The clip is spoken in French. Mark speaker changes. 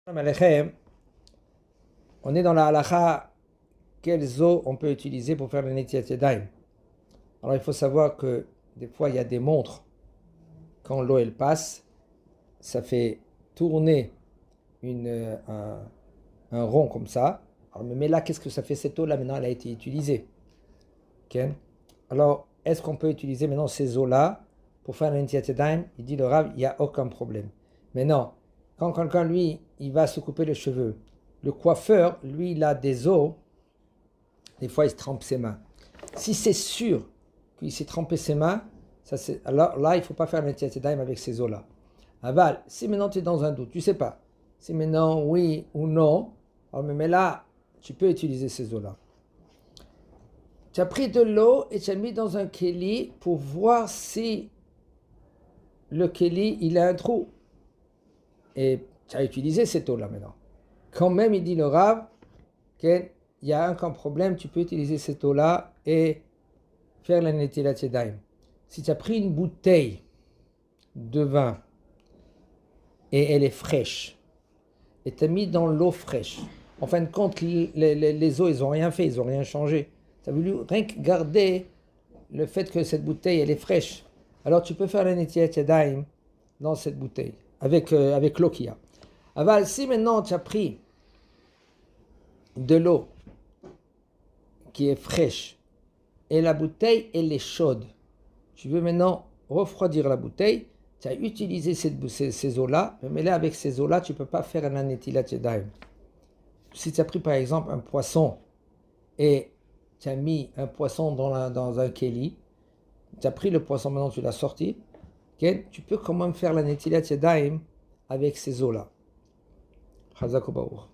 Speaker 1: Alechem, on est dans la halakha, quelles eaux on peut utiliser pour faire le Netilat Yadayim. Alors il faut savoir que des fois il y a des montres, quand l'eau elle passe, ça fait tourner un rond comme ça. Alors, mais là, qu'est-ce que ça fait cette eau-là? Maintenant, elle a été utilisée. Okay? Alors, est-ce qu'on peut utiliser maintenant ces eaux-là pour faire le Netilat Yadayim? Il dit le Rav, il n'y a aucun problème. Mais non, quand quelqu'un, lui, il va se couper les cheveux, le coiffeur, lui, il a des eaux, des fois, il se trempe ses mains. Si c'est sûr qu'il s'est trempé ses mains, alors là, il ne faut pas faire le Netilat Yadayim avec ces eaux-là. Aval, si maintenant tu es dans un doute, tu ne sais pas, si maintenant oui ou non, alors, mais là, tu peux utiliser ces eaux-là. Tu as pris de l'eau et tu as mis dans un keli pour voir si le keli, il a un trou. Et tu as utilisé cette eau-là maintenant. Quand même, il dit le Rav, qu'il n'y a aucun problème, tu peux utiliser cette eau-là et faire la Netilat Yadayim. Si tu as pris une bouteille de vin et elle est fraîche, et tu as mis dans l'eau fraîche, en fin de compte, les eaux, ils n'ont rien fait, ils n'ont rien changé. Tu as voulu rien que garder le fait que cette bouteille, elle est fraîche. Alors tu peux faire la Netilat Yadayim dans cette bouteille, avec l'eau qu'il y a. Aval, si maintenant tu as pris de l'eau qui est fraîche et la bouteille, elle est chaude, tu veux maintenant refroidir la bouteille, tu as utilisé ces eaux-là, mais là, avec ces eaux-là, tu ne peux pas faire un Netilat Yadayim. Si tu as pris par exemple un poisson et tu as mis un poisson dans un keli, tu as pris le poisson, maintenant tu l'as sorti, okay, tu peux quand même faire la Netilat Yadayim avec ces eaux-là. Chazak u'Baruch.